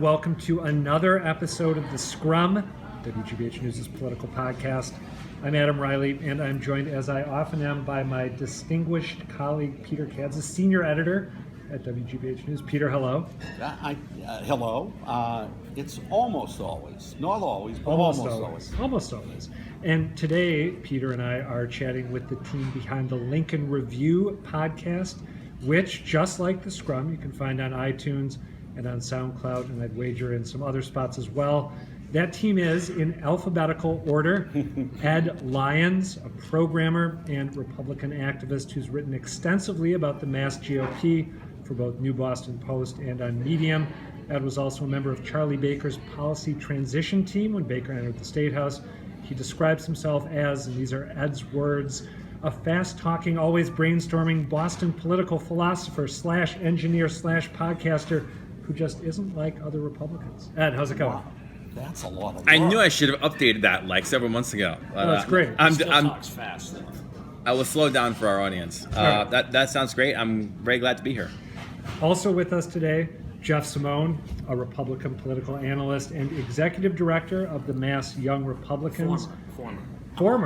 Welcome to another episode of the Scrum, WGBH News' political podcast. I'm Adam Riley, and I'm joined, as I often am, by my distinguished colleague, Peter Katz, senior editor at WGBH News. Peter, hello. Hello. It's almost always, not always, but Almost always. And today, Peter and I are chatting with the team behind the Lincoln Review podcast, which, just like the Scrum, you can find on iTunes and on SoundCloud, and I'd wager in some other spots as well. That team is, in alphabetical order, Ed Lyons, a programmer and Republican activist who's written extensively about the Mass GOP for both New Boston Post and on Medium. Ed was also a member of Charlie Baker's policy transition team when Baker entered the State House. He describes himself as, and these are Ed's words, a fast-talking, always brainstorming Boston political philosopher / engineer / podcaster who just isn't like other Republicans. Ed, how's it going? Wow. That's a lot of work. I knew I should have updated that like several months ago. Oh, that's great. Talks fast, though. I will slow down for our audience. Right. That sounds great. I'm very glad to be here. Also with us today, Jeff Simone, a Republican political analyst and executive director of the Mass Young Republicans. Former.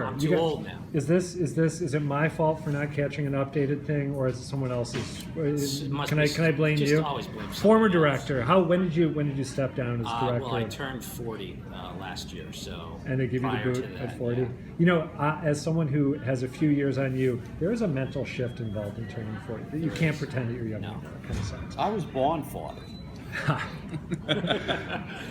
I'm too old now. Is it my fault for not catching an updated thing, or is it someone else's? Can I blame just you? Always blame Former someone director. When did you step down as director? Well, I turned 40 last year, so. And they give you the boot at 40. Yeah. You know, as someone who has a few years on you, there is a mental shift involved in turning 40. You can't pretend that you're young anymore. That kind of sounds. I was born 40.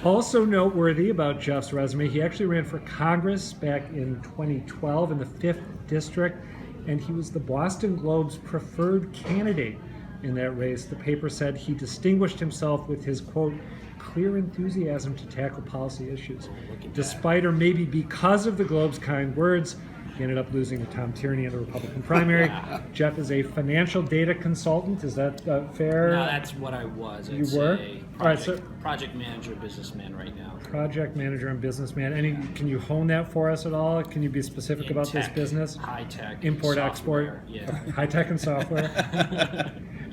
Also noteworthy about Jeff's resume, he actually ran for Congress back in 2012 in the 5th District, and he was the Boston Globe's preferred candidate in that race. The paper said he distinguished himself with his, quote, clear enthusiasm to tackle policy issues. Despite or maybe because of the Globe's kind words, he ended up losing to Tom Tierney in the Republican primary. Jeff is a financial data consultant. Is that fair? No, that's what I was. You were? Project, All right, so project manager, businessman right now. Project manager and businessman. Can you hone that for us at all? Can you be specific about this business? High tech. Import, software, export. Yeah. High tech and software.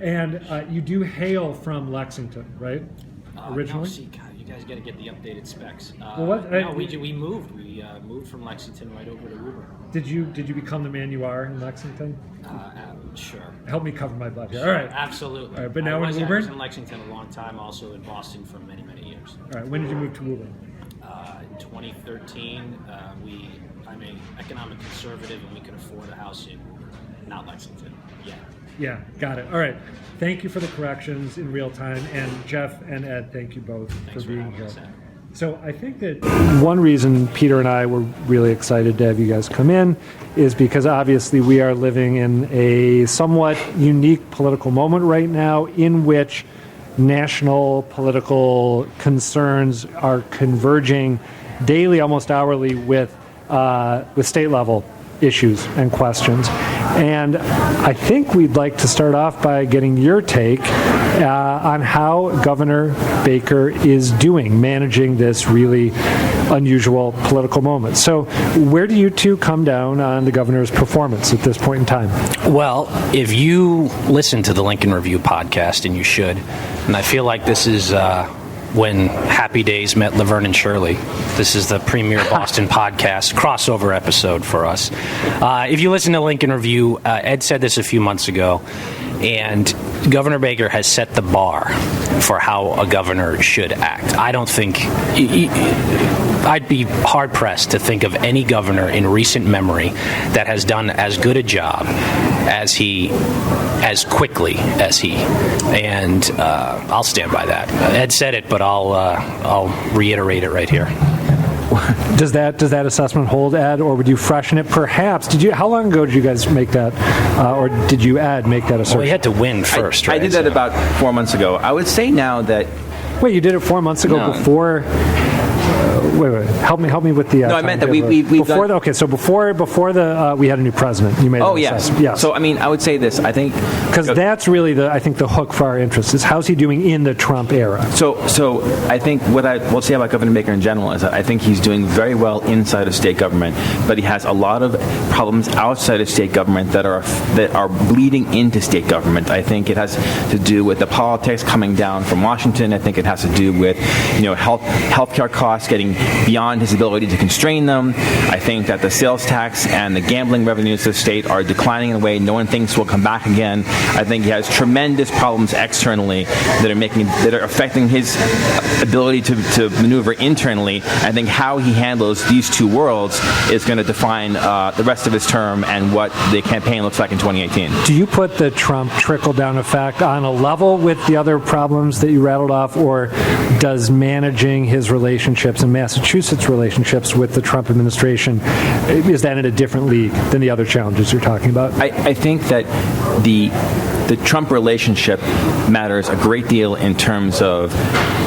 And you do hail from Lexington, right? Originally? No, see, God, you guys got to get the updated specs. We moved. We moved from Lexington right over to Woburn. Did you become the man you are in Lexington? Sure. Help me cover my butt here. All right. Absolutely. All right, but now I in was Woburn? in Lexington a long time, also in Boston for many, many years. All right. When did you move to Woburn? In 2013, I'm an economic conservative, and we could afford a house in not Lexington. Yeah, got it. All right. Thank you for the corrections in real time. And Jeff and Ed, thank you both Thanks for being here. us, Ed. So I think that one reason Peter and I were really excited to have you guys come in is because obviously we are living in a somewhat unique political moment right now in which national political concerns are converging daily, almost hourly, with state level issues and questions. And I think we'd like to start off by getting your take on how Governor Baker is doing, managing this really unusual political moment. So where do you two come down on the governor's performance at this point in time? Well, if you listen to the Lincoln Review podcast, and you should, and I feel like this is when Happy Days met Laverne and Shirley. This is the premier Boston podcast crossover episode for us. If you listen to Lincoln Review, Ed said this a few months ago, and Governor Baker has set the bar for how a governor should act. I don't think I'd be hard-pressed to think of any governor in recent memory that has done as good a job as quickly as he. And I'll stand by that. Ed said it, but I'll reiterate it right here. Does that assessment hold, Ed, or would you freshen it? Perhaps. How long ago did you guys make that, or did you, Ed, make that assertion? Well, he had to win first, right? I did that about 4 months ago. I would say now that... Wait, you did it 4 months ago before wait. Help me with the. No, I meant that timetable. we've before done- okay. So before we had a new president, you made. Oh that yes. assessment. Yes. So I mean, I would say this. I think because that's really I think the hook for our interest is how's he doing in the Trump era. So I think what I will say about Governor Baker in general is that I think he's doing very well inside of state government, but he has a lot of problems outside of state government that are bleeding into state government. I think it has to do with the politics coming down from Washington. I think it has to do with healthcare costs getting beyond his ability to constrain them. I think that the sales tax and the gambling revenues of the state are declining in a way no one thinks will come back again. I think he has tremendous problems externally that are affecting his ability to maneuver internally. I think how he handles these two worlds is going to define the rest of his term and what the campaign looks like in 2018. Do you put the Trump trickle-down effect on a level with the other problems that you rattled off, or does managing his relationships and Massachusetts relationships with the Trump administration, is that in a different league than the other challenges you're talking about? I think that the Trump relationship matters a great deal in terms of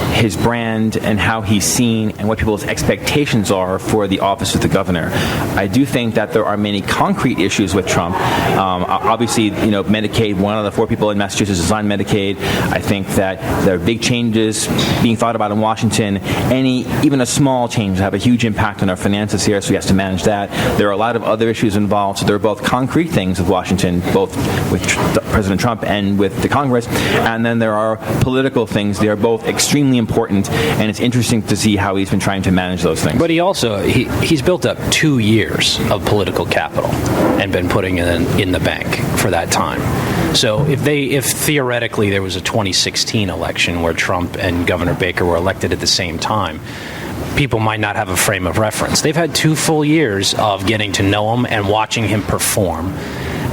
his brand and how he's seen and what people's expectations are for the office of the governor. I do think that there are many concrete issues with Trump. Obviously, Medicaid, one of the 4 people in Massachusetts is on Medicaid. I think that there are big changes being thought about in Washington. Even a small change will have a huge impact on our finances here, so he has to manage that. There are a lot of other issues involved, so there are both concrete things with Washington, both with President Trump and with the Congress, and then there are political things. They are both extremely important, and it's interesting to see how he's been trying to manage those things. But he's built up 2 years of political capital and been putting it in the bank for that time. So if theoretically there was a 2016 election where Trump and Governor Baker were elected at the same time, people might not have a frame of reference. They've had 2 full years of getting to know him and watching him perform.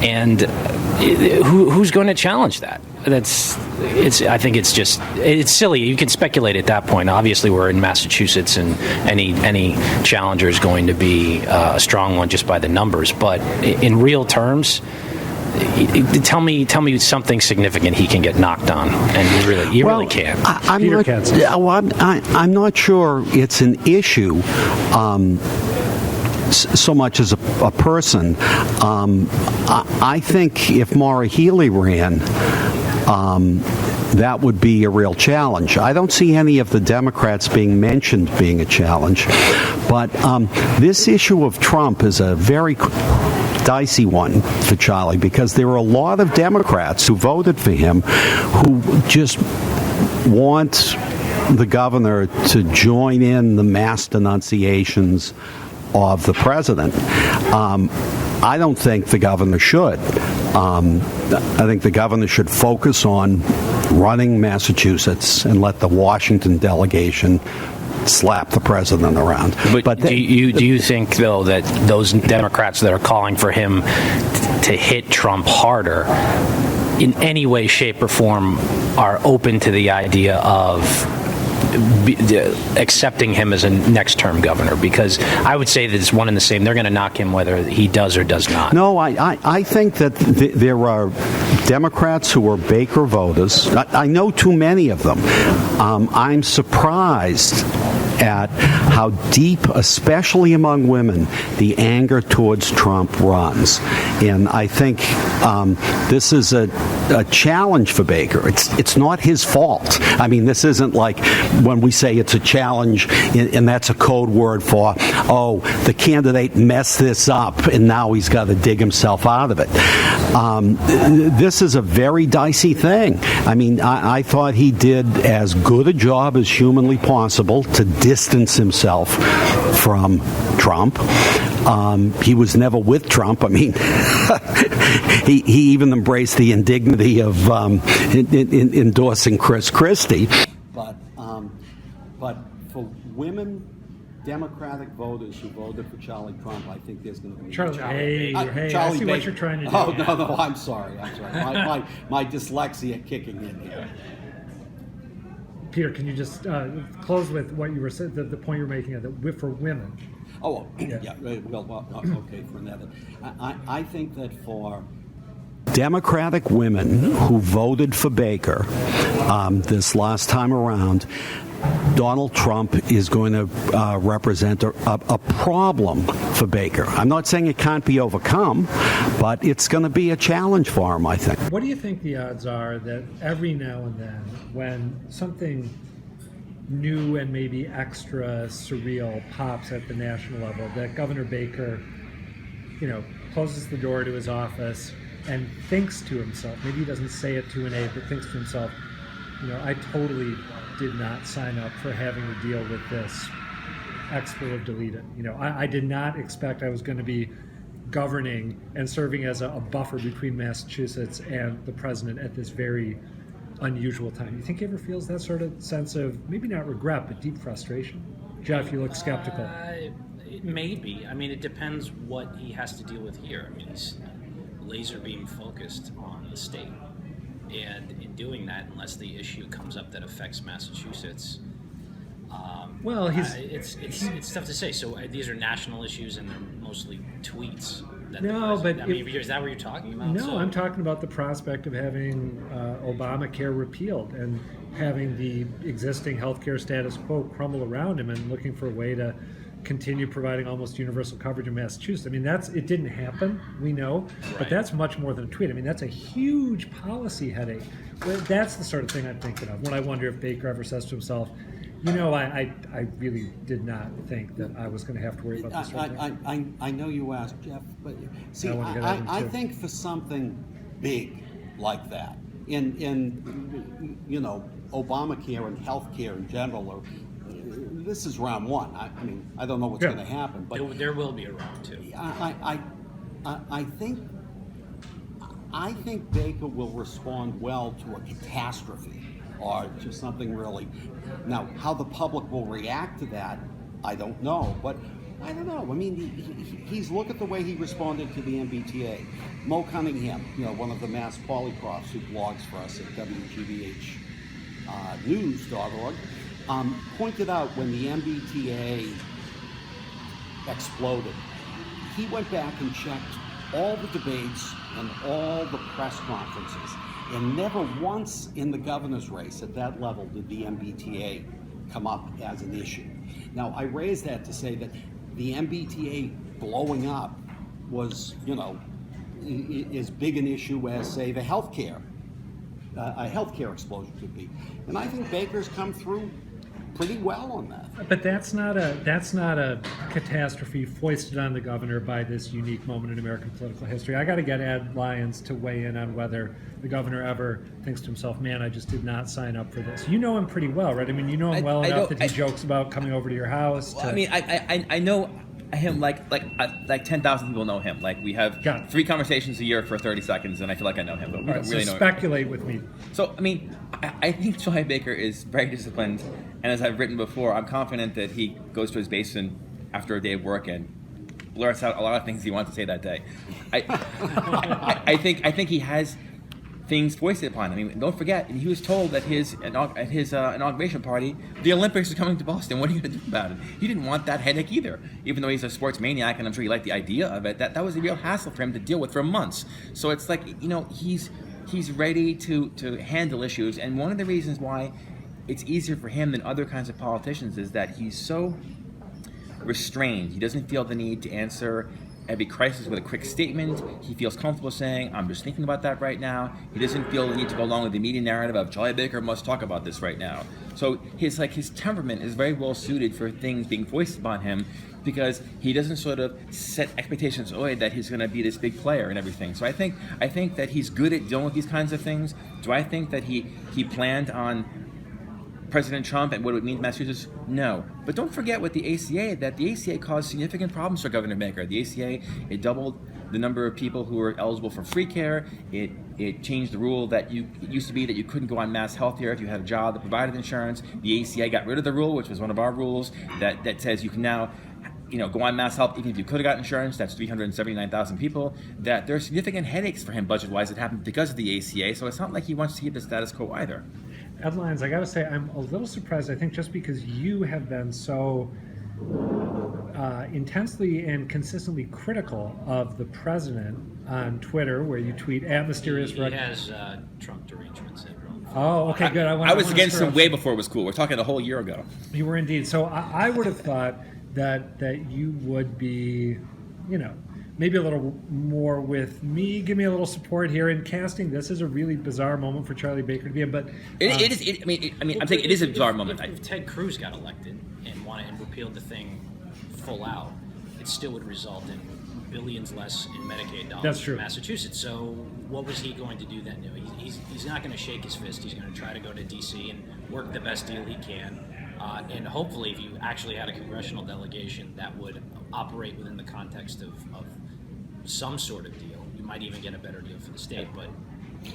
And who's going to challenge that? I think it's silly. You can speculate at that point. Obviously, we're in Massachusetts, and any challenger is going to be a strong one just by the numbers. But in real terms, tell me something significant he can get knocked on, and he really can't. I'm not sure it's an issue. So much as a person. I think if Maura Healey ran, that would be a real challenge. I don't see any of the Democrats being mentioned being a challenge, but this issue of Trump is a very dicey one for Charlie, because there are a lot of Democrats who voted for him who just want the governor to join in the mass denunciations of the president. I don't think the governor should. I think the governor should focus on running Massachusetts and let the Washington delegation slap the president around. But do you think, though, that those Democrats that are calling for him to hit Trump harder in any way, shape, or form are open to the idea of accepting him as a next-term governor? Because I would say that it's one and the same. They're going to knock him whether he does or does not. No, I think that there are Democrats who are Baker voters. I know too many of them. I'm surprised at how deep, especially among women, the anger towards Trump runs. And I think this is a challenge for Baker. It's not his fault. I mean, this isn't like when we say it's a challenge, and that's a code word for, the candidate messed this up, and now he's got to dig himself out of it. This is a very dicey thing. I mean, I thought he did as good a job as humanly possible to distance himself from Trump. He was never with Trump. I mean, he even embraced the indignity of endorsing Chris Christie. But for women, Democratic voters who voted for Charlie Trump, I think there's going to be Charlie. Hey, Charlie I see Baker. what you're trying to do. Oh, no, I'm sorry. My dyslexia kicking in here. Peter, can you just close with what you were saying, the point you're making for women? Oh, yeah. Well, okay, for another. I think that for Democratic women who voted for Baker this last time around, Donald Trump is going to represent a problem for Baker. I'm not saying it can't be overcome, but it's going to be a challenge for him, I think. What do you think the odds are that every now and then, when something new and maybe extra surreal pops at the national level, that Governor Baker, closes the door to his office and thinks to himself, maybe he doesn't say it to an aide, but thinks to himself, I totally did not sign up for having to deal with this. X will have deleted. I did not expect I was going to be governing and serving as a buffer between Massachusetts and the president at this very unusual time. You think he ever feels that sort of sense of, maybe not regret, but deep frustration? Jeff, you look skeptical. Maybe. I mean, it depends what he has to deal with here. I mean, he's laser beam focused on the state. And in doing that, unless the issue comes up that affects Massachusetts, it's tough to say. So these are national issues, and they're mostly tweets. Is that what you're talking about? No, I'm talking about the prospect of having Obamacare repealed and having the existing healthcare status quo crumble around him, and looking for a way to continue providing almost universal coverage in Massachusetts. I mean, it didn't happen, we know, but that's much more than a tweet. I mean, that's a huge policy headache. That's the sort of thing I'm thinking of when I wonder if Baker ever says to himself, I really did not think that I was going to have to worry about this. I know you asked, Jeff, but see, I think for something big like that, in Obamacare and healthcare in general, this is round one. I mean, I don't know what's going to happen, but there will be a round two. I think Baker will respond well to a catastrophe or to something really. Now, how the public will react to that, I don't know. But I don't know. I mean, he's look at the way he responded to the MBTA. Mo Cunningham, one of the Mass Polyprofs who blogs for us at WGBH news.org, pointed out when the MBTA exploded, he went back and checked all the debates and all the press conferences, and never once in the governor's race at that level did the MBTA come up as an issue. Now, I raise that to say that the MBTA blowing up was, as big an issue as, say, a healthcare explosion could be. And I think Baker's come through pretty well on that. But that's not a catastrophe foisted on the governor by this unique moment in American political history. I got to get Ed Lyons to weigh in on whether the governor ever thinks to himself, "Man, I just did not sign up for this." You know him pretty well, right? I mean, you know him well enough that he jokes about coming over to your house. I know him like 10,000 people know him. Like, we have 3 conversations a year for 30 seconds, and I feel like I know him, but we don't really know him. Speculate with me. So, I mean, I think Joy Baker is very disciplined, and as I've written before, I'm confident that he goes to his basement after a day of work and blurts out a lot of things he wants to say that day. I think he has things foisted upon him. I mean, don't forget, he was told at his inauguration party, the Olympics are coming to Boston. What are you going to do about it? He didn't want that headache either. Even though he's a sports maniac, and I'm sure he liked the idea of it, that was a real hassle for him to deal with for months. So it's like, he's ready to handle issues. And one of the reasons why it's easier for him than other kinds of politicians is that he's so restrained. He doesn't feel the need to answer every crisis with a quick statement. He feels comfortable saying, "I'm just thinking about that right now." He doesn't feel the need to go along with the media narrative of Charlie Baker must talk about this right now. So his temperament is very well suited for things being foisted upon him, because he doesn't sort of set expectations early that he's going to be this big player and everything. So I think that he's good at dealing with these kinds of things. Do I think that he planned on President Trump and what it would mean to Massachusetts? No. But don't forget with the ACA caused significant problems for Governor Baker. The ACA, it doubled the number of people who were eligible for free care. It changed the rule that it used to be that you couldn't go on mass health care if you had a job that provided insurance. The ACA got rid of the rule, which was one of our rules, that says you can now go on mass health even if you could have got insurance. That's 379,000 people. That there are significant headaches for him budget-wise that happened because of the ACA, so it's not like he wants to keep the status quo either. Ed Lyons, I got to say, I'm a little surprised. I think just because you have been so intensely and consistently critical of the president on Twitter, where you tweet at mysterious. He has Trump derangement syndrome. Oh, okay, good. I was against him way before it was cool. We're talking a whole year ago. You were indeed. So I would have thought that you would be, maybe a little more with me. Give me a little support here in casting. This is a really bizarre moment for Charlie Baker to be in, but It is. I'm saying it is a bizarre moment. If Ted Cruz got elected and repealed the thing full out, it still would result in billions less in Medicaid dollars That's true. in Massachusetts. So what was he going to do then? He's not going to shake his fist. He's going to try to go to D.C. and work the best deal he can. And hopefully, if you actually had a congressional delegation that would operate within the context of some sort of deal, you might even get a better deal for the state. But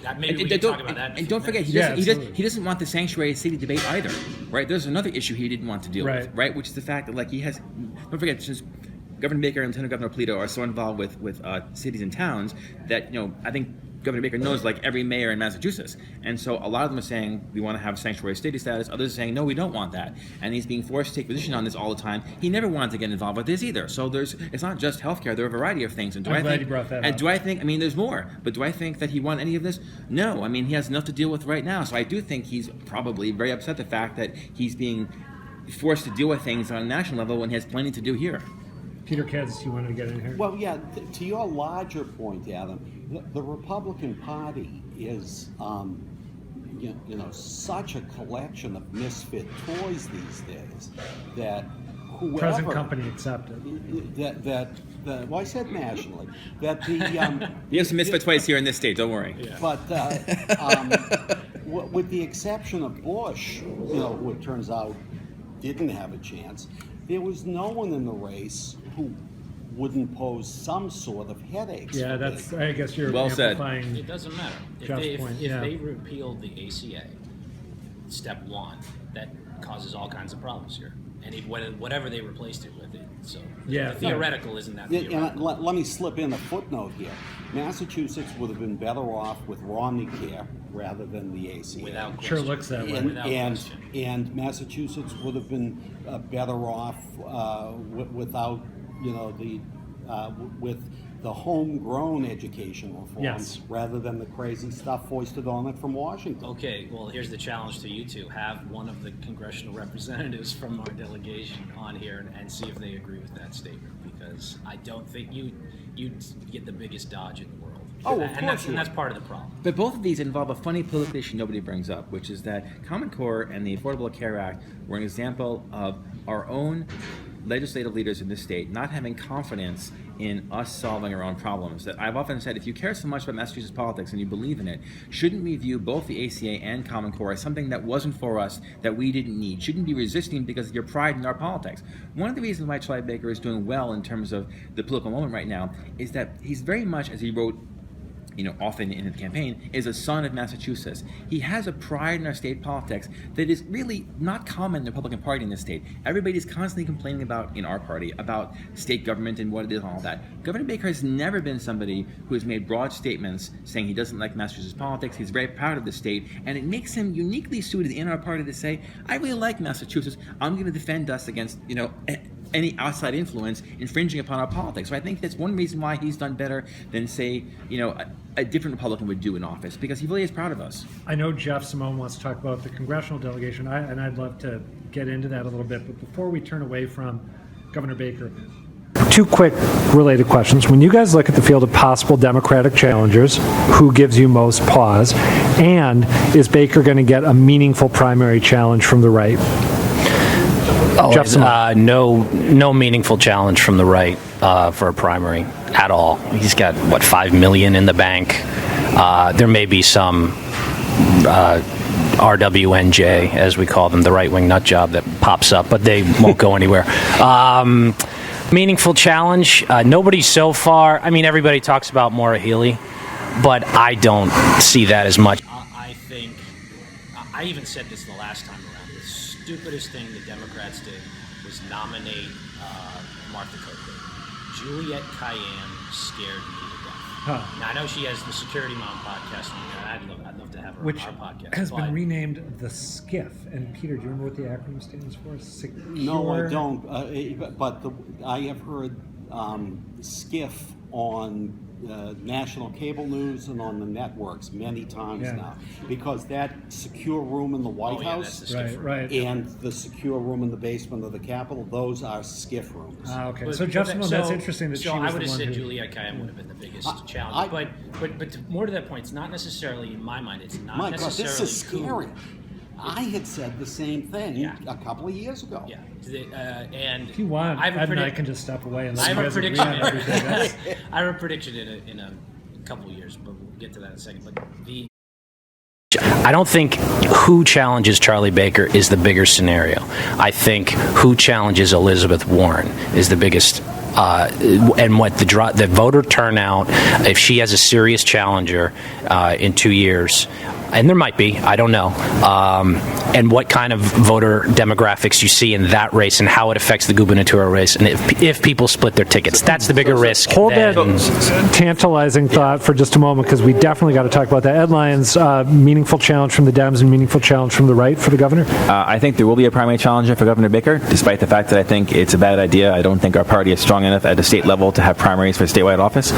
that maybe we can talk about that. And don't forget, he doesn't want the sanctuary city debate either, right? There's another issue he didn't want to deal with, right? Which is the fact that he has. Don't forget, since Governor Baker and Lieutenant Governor Polito are so involved with cities and towns that I think Governor Baker knows every mayor in Massachusetts, and so a lot of them are saying we want to have sanctuary city status. Others are saying no, we don't want that, and he's being forced to take position on this all the time. He never wanted to get involved with this either. So it's not just healthcare. There are a variety of things. And I'm glad you brought that up. Do I think? There's more. But do I think that he won any of this? No. He has enough to deal with right now. So I do think he's probably very upset the fact that he's being forced to deal with things on a national level when he has plenty to do here. Peter Katz, you wanted to get in here? Well, yeah, to your larger point, Adam, the Republican Party is, such a collection of misfit toys these days that whoever... Present company accepted. Well, I said nationally. That the... You have some misfit toys here in this state, don't worry. Yeah. But with the exception of Bush, who it turns out didn't have a chance, there was no one in the race who wouldn't pose some sort of headaches. Yeah, I guess you're well amplifying. said. It doesn't matter. If they repealed the ACA, step one, that causes all kinds of problems here. And whatever they replaced it with, so the theoretical isn't that theoretical. Let me slip in a footnote here. Massachusetts would have been better off with Romney Care rather than the ACA. Without question. Sure looks that way. And Massachusetts would have been better off without with the homegrown education reforms rather than the crazy stuff foisted on it from Washington. Okay, well, here's the challenge to you two. Have one of the congressional representatives from our delegation on here and see if they agree with that statement, because I don't think you'd get the biggest dodge in the world. And that's part of the problem. But both of these involve a funny political issue nobody brings up, which is that Common Core and the Affordable Care Act were an example of our own legislative leaders in this state not having confidence in us solving our own problems. That I've often said, if you care so much about Massachusetts politics and you believe in it, shouldn't we view both the ACA and Common Core as something that wasn't for us, that we didn't need? Shouldn't be resisting because of your pride in our politics. One of the reasons why Charlie Baker is doing well in terms of the political moment right now is that he's very much, as he wrote often in the campaign, is a son of Massachusetts. He has a pride in our state politics that is really not common in the Republican Party in this state. Everybody's constantly complaining in our party about state government and what it is and all that. Governor Baker has never been somebody who has made broad statements saying he doesn't like Massachusetts politics. He's very proud of the state, and it makes him uniquely suited in our party to say, I really like Massachusetts. I'm going to defend us against, any outside influence infringing upon our politics. So I think that's one reason why he's done better than, say, a different Republican would do in office, because he really is proud of us. I know Jeff Simone wants to talk about the congressional delegation, and I'd love to get into that a little bit. But before we turn away from Governor Baker, two quick related questions. When you guys look at the field of possible Democratic challengers, who gives you most pause? And is Baker going to get a meaningful primary challenge from the right? No meaningful challenge from the right for a primary at all. He's got, $5 million in the bank. There may be some RWNJ, as we call them, the right-wing nut job that pops up, but they won't go anywhere. Meaningful challenge, nobody so far. Everybody talks about Maura Healey, but I don't see that as much. I think, I even said this the last time around, the stupidest thing the Democrats did was nominate Martha Coker. Juliette Cayenne scared me to death. Huh. Now, I know she has the Security Mom podcast, and I'd love to have her Which on our podcast. has but been renamed the SCIF. And Peter, do you remember what the acronym stands for? No, I don't. But I have heard SCIF on national cable news and on the networks many times now, because that secure room in the White House right, and the secure room in the basement of the Capitol, those are SCIF rooms. Okay. So Jeff Simone, that's interesting that she was I would the have one said who... Juliette Kayyem would have been the biggest challenge. But more to that point, it's not necessarily, in my mind, it's not My God, necessarily this is scary. I had said the same thing a couple of years ago. Yeah. And If you want, Ed and I can just step away and let you guys agree on everything. I have a prediction in a couple of years, but we'll get to that in a second. But I don't think who challenges Charlie Baker is the bigger scenario. I think who challenges Elizabeth Warren is the biggest. And what the voter turnout, if she has a serious challenger in 2 years, and there might be, I don't know, and what kind of voter demographics you see in that race and how it affects the gubernatorial race, and if people split their tickets, that's the bigger risk. Hold that tantalizing thought for just a moment, because we definitely got to talk about that. Ed Lyons, meaningful challenge from the Dems and meaningful challenge from the right for the governor? I think there will be a primary challenger for Governor Baker, despite the fact that I think it's a bad idea. I don't think our party is strong enough at a state level to have primaries for statewide office.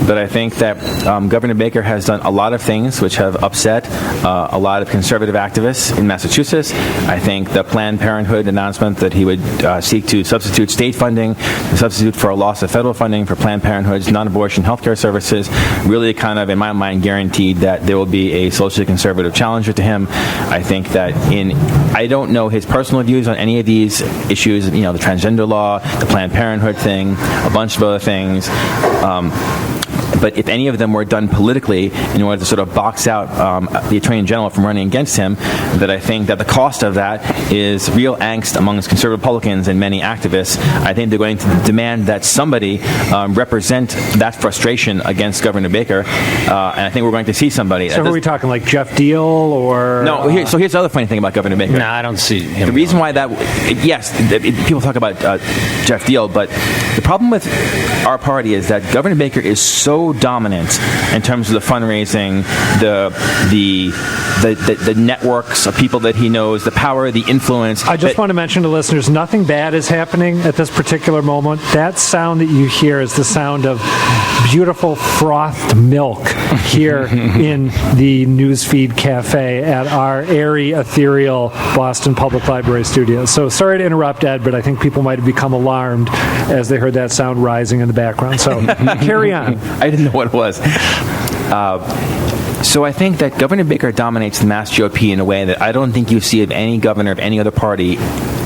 But I think that Governor Baker has done a lot of things which have upset a lot of conservative activists in Massachusetts. I think the Planned Parenthood announcement that he would seek to substitute state funding, to substitute for a loss of federal funding for Planned Parenthood's non-abortion health care services, really kind of, in my mind, guaranteed that there will be a socially conservative challenger to him. I think that I don't know his personal views on any of these issues, the transgender law, the Planned Parenthood thing, a bunch of other things. But if any of them were done politically in order to sort of box out the Attorney General from running against him, that I think that the cost of that is real angst amongst conservative Republicans and many activists. I think they're going to demand that somebody represent that frustration against Governor Baker, and I think we're going to see somebody. So are we talking like Jeff Deal or... No, so here's the other funny thing about Governor Baker. No, I don't see him. The reason why people talk about Jeff Deal, but the problem with our party is that Governor Baker is so dominant in terms of the fundraising, the networks of people that he knows, the power, the influence. I just want to mention to listeners, nothing bad is happening at this particular moment. That sound that you hear is the sound of beautiful frothed milk here in the Newsfeed Cafe at our airy, ethereal Boston Public Library studio. So sorry to interrupt, Ed, but I think people might have become alarmed as they heard that sound rising in the background. So carry on. I didn't know what it was. So I think that Governor Baker dominates the Mass GOP in a way that I don't think you see of any governor of any other party,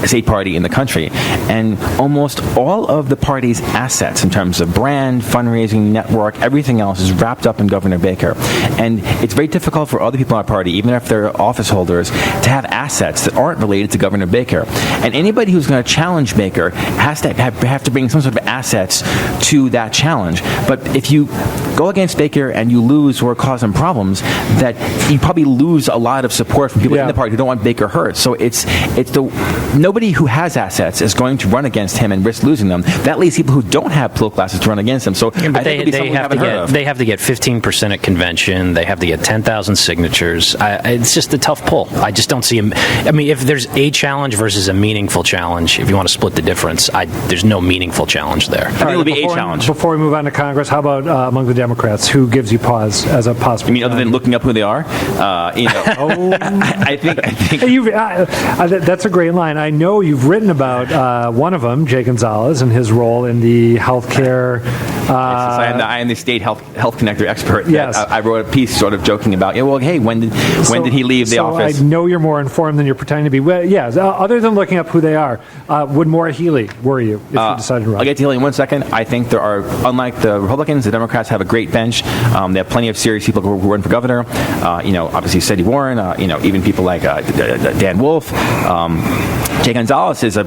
state party in the country. And almost all of the party's assets in terms of brand, fundraising, network, everything else is wrapped up in Governor Baker. And it's very difficult for other people in our party, even if they're office holders, to have assets that aren't related to Governor Baker. And anybody who's going to challenge Baker has to have to bring some sort of assets to that challenge. But if you go against Baker and you lose or cause him problems, that you probably lose a lot of support from people in the party who don't want Baker hurt. So nobody who has assets is going to run against him and risk losing them. That leaves people who don't have political assets to run against him. So I think they have to get 15% at convention. They have to get 10,000 signatures. It's just a tough pull. I just don't see him. I mean, if there's a challenge versus a meaningful challenge, if you want to split the difference, there's no meaningful challenge there. I think it would be a challenge. Before we move on to Congress, how about among the Democrats? Who gives you pause as a possible? You mean other than looking up who they are? I think that's a great line. I know you've written about one of them, Jay Gonzalez, and his role in the healthcare. I am the state health connector expert. Yes. I wrote a piece sort of joking about, hey, when did he leave the office? I know you're more informed than you're pretending to be. Well, yeah, other than looking up who they are, would Maura Healey worry you if you decided to run? I'll get to Healey in 1 second. I think there are, unlike the Republicans, the Democrats have a great bench. They have plenty of serious people who run for governor. Obviously Sadie Warren, even people like Dan Wolf, Jay Gonzalez is a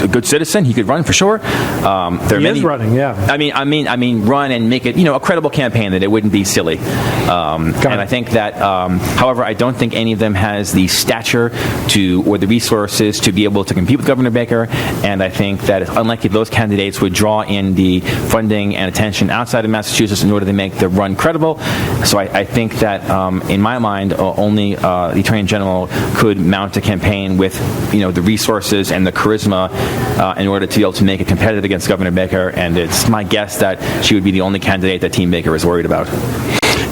good citizen. He could run for sure. He is running, yeah. I mean, run and make it, a credible campaign that it wouldn't be silly. And I think that, however, I don't think any of them has the stature or the resources to be able to compete with Governor Baker. And I think that it's unlikely those candidates would draw in the funding and attention outside of Massachusetts in order to make the run credible. So I think that, in my mind, only the Attorney General could mount a campaign with, the resources and the charisma in order to be able to make it competitive against Governor Baker. And it's my guess that she would be the only candidate that Team Baker is worried about.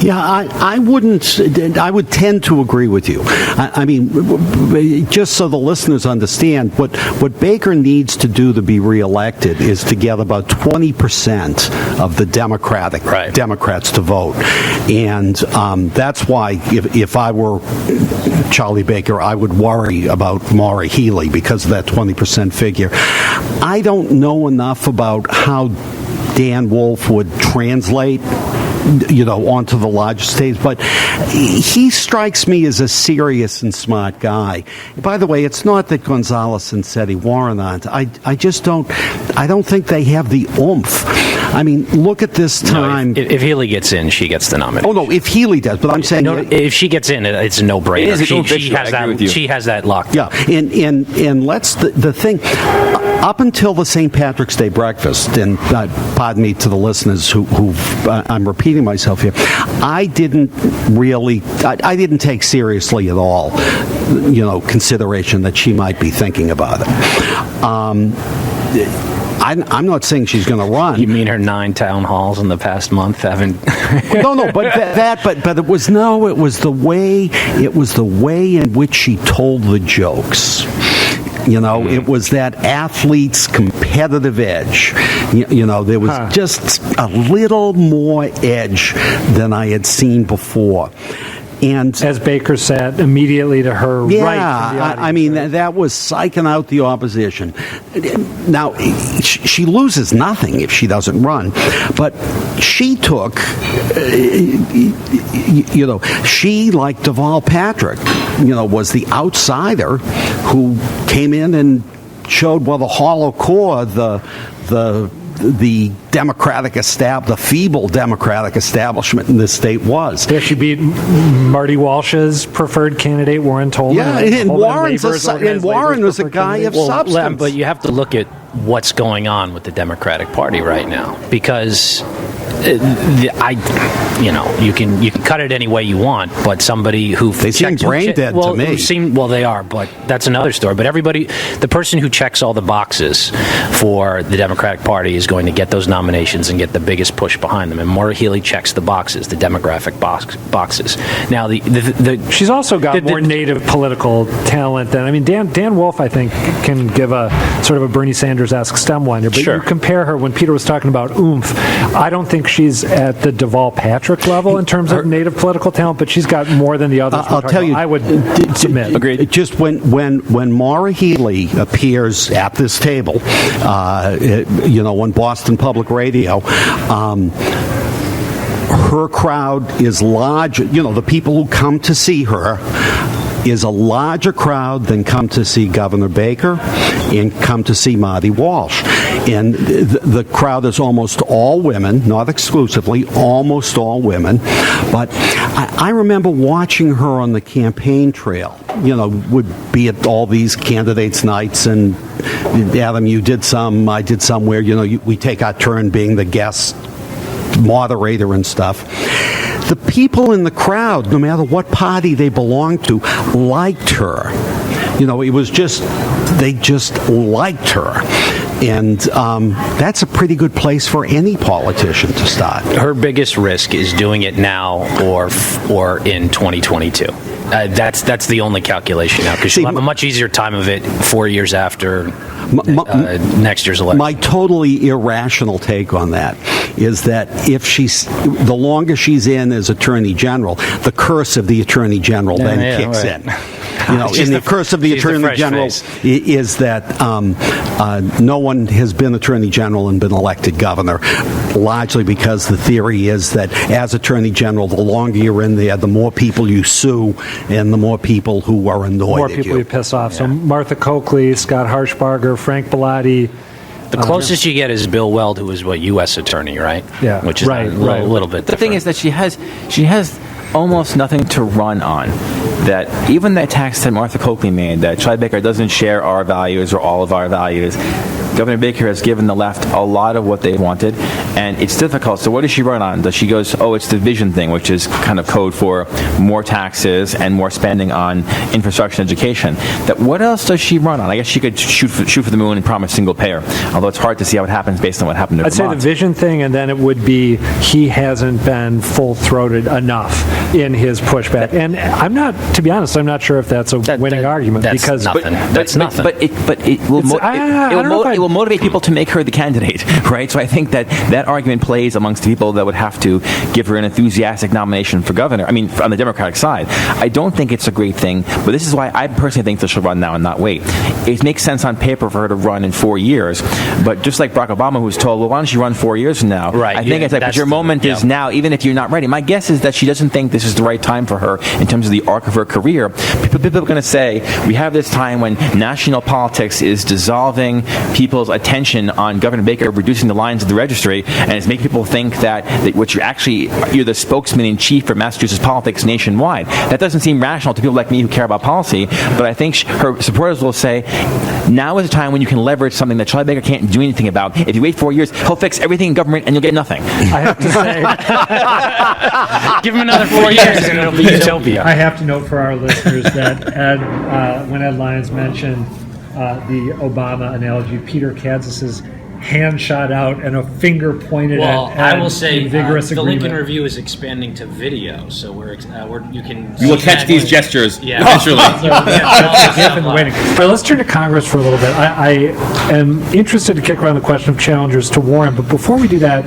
Yeah, I would tend to agree with you. I mean, just so the listeners understand, what Baker needs to do to be reelected is to get about 20% of the Democrats to vote. And that's why if I were Charlie Baker, I would worry about Maura Healey because of that 20% figure. I don't know enough about how Dan Wolf would translate onto the larger stage, but he strikes me as a serious and smart guy. By the way, it's not that Gonzalez and Seti Warren aren't. I don't think they have the oomph. I mean, look at this time. No, if Healy gets in, she gets the nomination. Oh, no, if Healy does, but I'm saying... No, if she gets in, it's a no-brainer. She has that locked. Yeah, and the thing... Up until the St. Patrick's Day breakfast, and pardon me to the listeners who I'm repeating myself here, I didn't take seriously at all, consideration that she might be thinking about it. I'm not saying she's going to run. You mean her 9 town halls in the past month haven't? No, but it was the way in which she told the jokes. It was that athlete's competitive edge. There was just a little more edge than I had seen before. And as Baker said, immediately to her right. Yeah, I mean, that was psyching out the opposition. Now, she loses nothing if she doesn't run, but she took, she, like Deval Patrick, was the outsider who came in and showed, the hollow core, the the feeble Democratic establishment in this state was. Yeah, she beat Marty Walsh's preferred candidate, Warren Tolman. Yeah, and Warren was a guy of substance. But you have to look at what's going on with the Democratic Party right now, because you can cut it any way you want, but somebody who they seem brain dead to me. They are, but that's another story. But the person who checks all the boxes for the Democratic Party is going to get those nominations and get the biggest push behind them. And Maura Healey checks the boxes, the demographic boxes. Now, she's also got more native political talent than Dan Wolf. I think can give a sort of a Bernie Sanders-esque stem winder. But sure. You compare her when Peter was talking about oomph. I don't think she's at the Deval Patrick level in terms of native political talent, but she's got more than the others. I'll tell you. I would submit. Agreed. Just when Maura Healey appears at this table, on Boston Public Radio, her crowd is large. The people who come to see her is a larger crowd than come to see Governor Baker and come to see Marty Walsh. And the crowd is almost all women, not exclusively, almost all women. But I remember watching her on the campaign trail, would be at all these candidates' nights. And Adam, you did some, I did some where, we take our turn being the guest moderator and stuff. The people in the crowd, no matter what party they belonged to, liked her. It was they just liked her. And that's a pretty good place for any politician to start. Her biggest risk is doing it now or in 2022. That's the only calculation now, because she'll have a much easier time of it 4 years after next year's election. My totally irrational take on that is that the longer she's in as Attorney General, the curse of the Attorney General then kicks in. in the curse of the she's the Attorney fresh General face. is that no one has been Attorney General and been elected governor, largely because the theory is that as Attorney General, the longer you're in there, the more people you sue and the more people who are annoyed More at people you. you piss off. So Martha Coakley, Scott Harshbarger, Frank Bellotti. The closest you get is Bill Weld, who is U.S. attorney, right? Yeah, which is right. a little bit. The thing is that she has almost nothing to run on. That even the attacks that Martha Coakley made, that Charlie Baker doesn't share our values or all of our values, Governor Baker has given the left a lot of what they wanted, and it's difficult. So what does she run on? Does she goes, it's the vision thing, which is kind of code for more taxes and more spending on infrastructure and education. That what else does she run on? I guess she could shoot for the moon and promise single payer, although it's hard to see how it happens based on what happened to I'd say the Vermont. vision thing, and then it would be he hasn't been full-throated enough in his pushback. And to be honest, I'm not sure if that's a winning argument. That's because nothing. That's nothing. But it will motivate people to make her the candidate, right? So I think that argument plays amongst the people that would have to give her an enthusiastic nomination for governor. I mean, on the Democratic side, I don't think it's a great thing. But this is why I personally think that she'll run now and not wait. It makes sense on paper for her to run in 4 years, but just like Barack Obama, who was told, "Well, why don't you run 4 years from now?" Right. I think it's like, but your moment is now, even if you're not ready. My guess is that she doesn't think this is the right time for her in terms of the arc of her career. People are going to say, we have this time when national politics is dissolving people's attention on Governor Baker reducing the lines of the registry, and it's making people think that what you're the spokesman in chief for Massachusetts politics nationwide. That doesn't seem rational to people like me who care about policy, but I think her supporters will say, now is the time when you can leverage something that Charlie Baker can't do anything about. If you wait 4 years, he'll fix everything in government and you'll get nothing. I have to say, Give him another 4 years and it'll be utopia. I have to note for our listeners that when Ed Lyons mentioned the Obama analogy, Peter Katz's hand shot out and a finger pointed Well, at I Ed will say in vigorous the agreement. Lincoln Review is expanding to video, so you can. You will see catch that- these gestures Yeah. eventually. I've been waiting. All right, let's turn to Congress for a little bit. I am interested to kick around the question of challengers to Warren, but before we do that,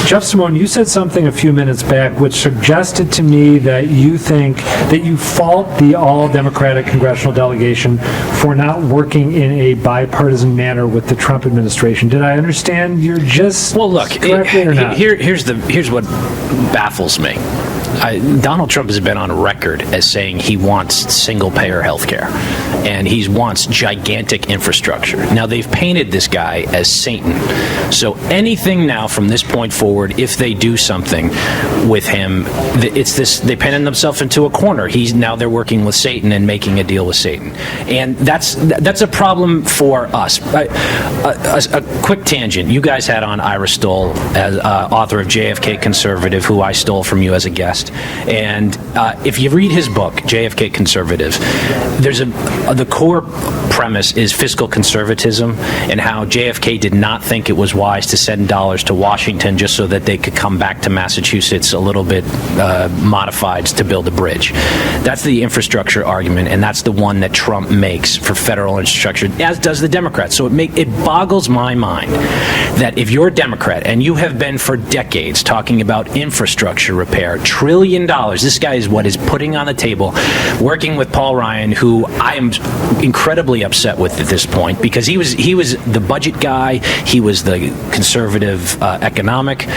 Jeff Simone, you said something a few minutes back which suggested to me that you think that you fault the all-Democratic congressional delegation for not working in a bipartisan manner with the Trump administration. Did I understand you're just Well, look, correctly or not? here's what baffles me. Donald Trump has been on record as saying he wants single-payer health care, and he wants gigantic infrastructure. Now, they've painted this guy as Satan. So anything now from this point forward, if they do something with him, it's this, they painted themselves into a corner. Now they're working with Satan and making a deal with Satan. And that's a problem for us. A quick tangent. You guys had on Ira Stoll, as author of JFK Conservative, who I stole from you as a guest. And if you read his book, JFK Conservative, the core premise is fiscal conservatism and how JFK did not think it was wise to send dollars to Washington just so that they could come back to Massachusetts a little bit modified to build a bridge. That's the infrastructure argument, and that's the one that Trump makes for federal infrastructure, as does the Democrats. So it boggles my mind that if you're a Democrat and you have been for decades talking about infrastructure repair, $1 trillion, this guy is what is putting on the table, working with Paul Ryan, who I am incredibly upset with at this point, because he was the budget guy, he was the conservative economic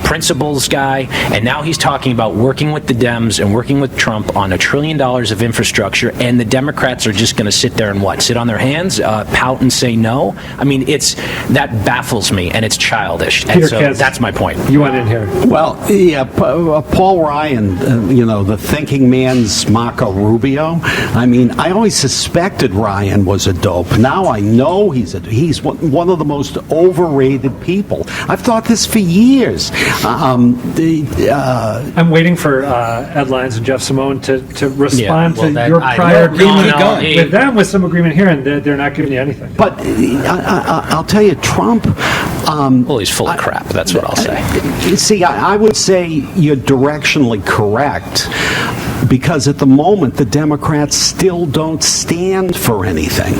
principles guy, and now he's talking about working with the Dems and working with Trump on $1 trillion of infrastructure, and the Democrats are just going to sit there and sit on their hands, pout and say no? I mean, that baffles me, and it's childish. And so that's my point. You went in here. Well, yeah, Paul Ryan, the thinking man's Marco Rubio. I mean, I always suspected Ryan was a dope. Now I know he's one of the most overrated people. I've thought this for years. I'm waiting for Ed Lyons and Jeff Simone to respond to your I- prior no, agreement no, he- with them, with some agreement here, and they're not giving you anything. But I'll tell you, Trump. Well, he's full of crap. That's what I'll say. See, I would say you're directionally correct, because at the moment the Democrats still don't stand for anything,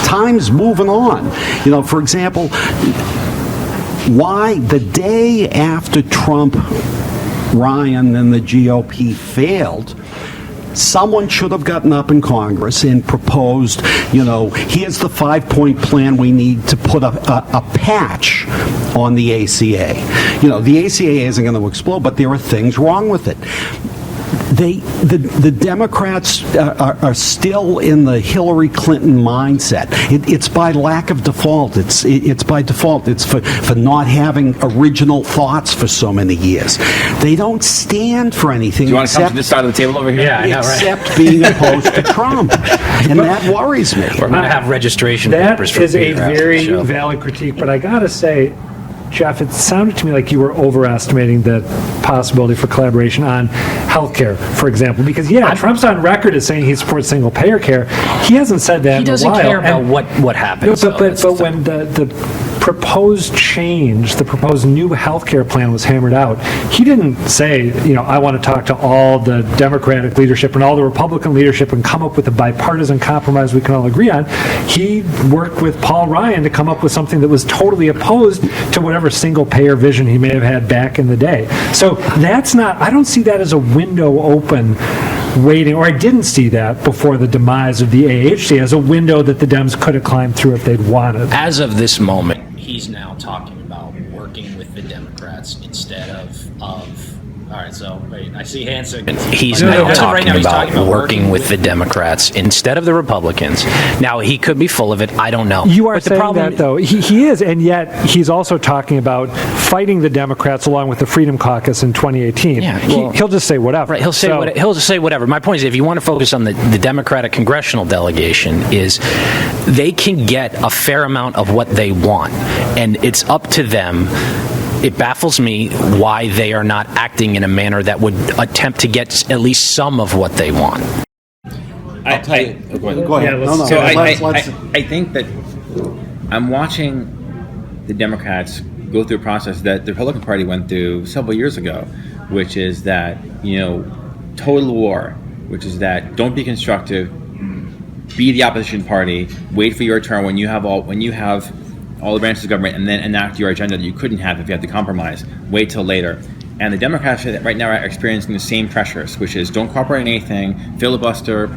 time's moving on. For example, why the day after Trump Ryan and the GOP failed, someone should have gotten up in Congress and proposed, here's the 5-point plan we need to put a patch on the ACA. The ACA isn't going to explode, but there are things wrong with it. The Democrats are still in the Hillary Clinton mindset. It's by lack of default. It's by default. It's for not having original thoughts for so many years. They don't stand for anything. Do you want to come to this side of the table over here? Yeah, I know, right? Except being opposed to Trump, and that worries me. We're going to have registration That papers for is a Peter after the very show. valid critique, but I gotta say, Jeff, it sounded to me like you were overestimating the possibility for collaboration on healthcare, for example. Because Trump's on record as saying he supports single-payer care. He hasn't said that He in a doesn't while. care about what happens. No, but when the proposed change, the proposed new healthcare plan was hammered out, he didn't say, I want to talk to all the Democratic leadership and all the Republican leadership and come up with a bipartisan compromise we can all agree on. He worked with Paul Ryan to come up with something that was totally opposed to whatever single-payer vision he may have had back in the day. So I don't see that as a window open waiting, or I didn't see that before the demise of the AHC as a window that the Dems could have climbed through if they'd wanted. As of this moment, he's now talking about working with the Democrats instead of all right, so wait, I see hands. He's now talking about working with the Democrats instead of the Republicans. Now, he could be full of it. I don't know. You are but saying that, though. He is, and yet he's also talking about fighting the Democrats along with the Freedom Caucus in 2018. Yeah, he'll just say whatever. Right, he'll just say whatever. My point is, if you want to focus on the Democratic congressional delegation, is they can get a fair amount of what they want, and it's up to them. It baffles me why they are not acting in a manner that would attempt to get at least some of what they want. Go ahead. Go ahead. So I think that I'm watching the Democrats go through a process that the Republican Party went through several years ago, which is that, total war, which is that don't be constructive, be the opposition party, wait for your turn when you have all the branches of government, and then enact your agenda that you couldn't have if you had to compromise. Wait till later. And the Democrats right now are experiencing the same pressures, which is don't cooperate on anything, filibuster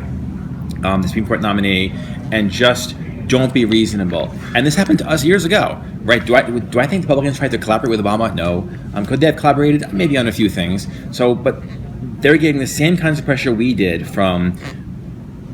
the Supreme Court nominee, and just don't be reasonable. And this happened to us years ago, right? Do I think the Republicans tried to collaborate with Obama? No. Could they have collaborated? Maybe on a few things. But they're getting the same kinds of pressure we did from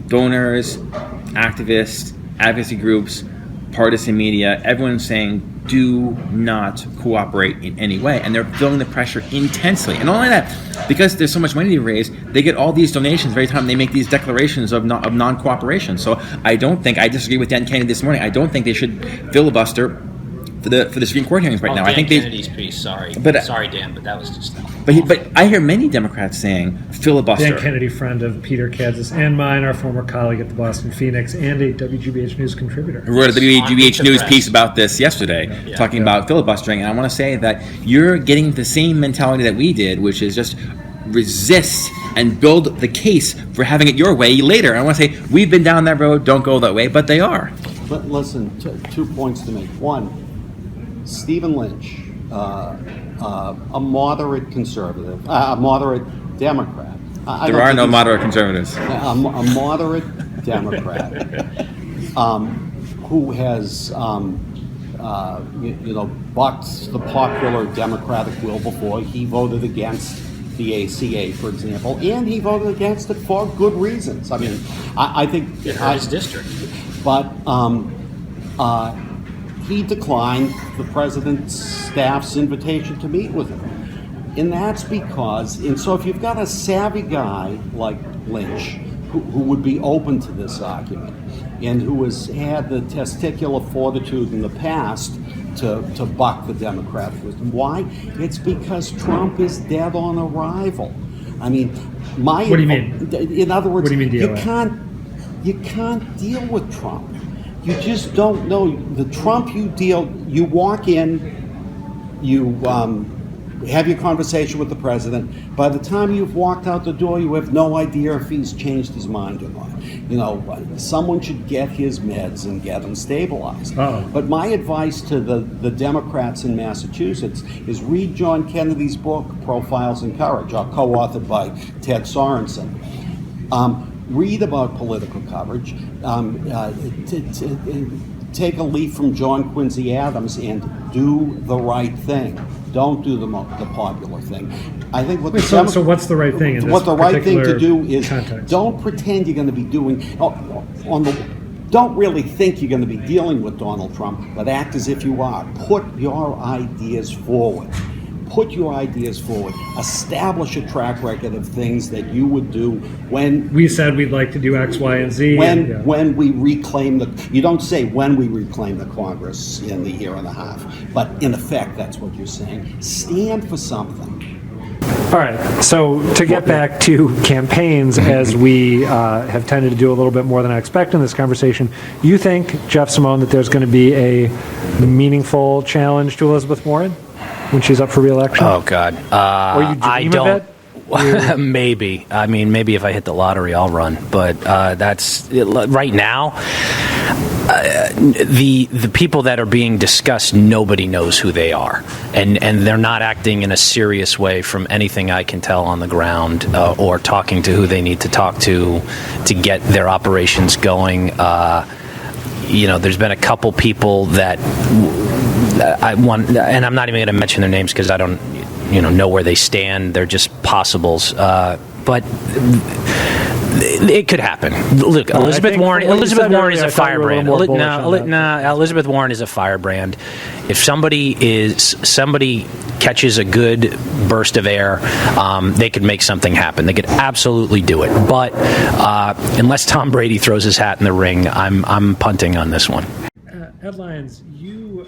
donors, activists, advocacy groups, partisan media, everyone's saying do not cooperate in any way, and they're feeling the pressure intensely. And not only that, because there's so much money to raise, they get all these donations every time they make these declarations of non-cooperation. So I disagree with Dan Kennedy this morning. I don't think they should filibuster for the Supreme Court hearings right now. Dan I think Kennedy's piece. Sorry, Dan, but that was just. But I hear many Democrats saying filibuster. Dan Kennedy, friend of Peter Kadzis and mine, our former colleague at the Boston Phoenix and a WGBH News contributor. Who wrote a WGBH News piece about this yesterday, talking about filibustering. And I want to say that you're getting the same mentality that we did, which is just resist and build the case for having it your way later. And I want to say we've been down that road. Don't go that way, but they are. But listen, 2 points to make. One, Stephen Lynch, a moderate conservative, a moderate Democrat. There are no moderate conservatives. A moderate Democrat who has, bucked the popular Democratic will before. He voted against the ACA, for example, and he voted against it for good reasons. I mean, I think it hurt his district, but he declined the president's staff's invitation to meet with him. And that's because, so if you've got a savvy guy like Lynch, who would be open to this argument, and who has had the testicular fortitude in the past to buck the Democratic wisdom. Why? It's because Trump is dead on arrival. I mean, What do you mean? In other words, what do you mean deal you can't deal with Trump. You just don't know. The Trump you walk in, you have your conversation with the president. By the time you've walked out the door, you have no idea if he's changed his mind or not. You know, someone should get his meds and get him stabilized. But my advice to the Democrats in Massachusetts is read John Kennedy's book, Profiles in Courage, co-authored by Ted Sorensen. Read about political coverage. Take a leaf from John Quincy Adams and do the right thing. Don't do the popular thing. I think what so what's the right thing in this what the right thing to do is context? Don't pretend you're going to be doing don't really think you're going to be dealing with Donald Trump, but act as if you are. Put your ideas forward. Put your ideas forward. Establish a track record of things that you would do when we said we'd like to do X, Y, and Z. When we reclaim you don't say when we reclaim the Congress in the year and a half, but in effect, that's what you're saying. Stand for something. All right, so to get back to campaigns, as we have tended to do a little bit more than I expect in this conversation, you think, Jeff Simone, that there's going to be a meaningful challenge to Elizabeth Warren when she's up for re-election? Oh, God. Or you dream I don't. of it? Maybe. I mean, maybe if I hit the lottery, I'll run. But that's right now. The people that are being discussed, nobody knows who they are, and they're not acting in a serious way from anything I can tell on the ground, or talking to who they need to talk to get their operations going. There's been a couple people that I want, and I'm not even going to mention their names because I don't, know where they stand. They're just possibles, but. It could happen. Look, Elizabeth Warren is a firebrand. Elizabeth Warren is a firebrand. If somebody catches a good burst of air, they could make something happen. They could absolutely do it. But unless Tom Brady throws his hat in the ring, I'm punting on this one. Ed Lyons, you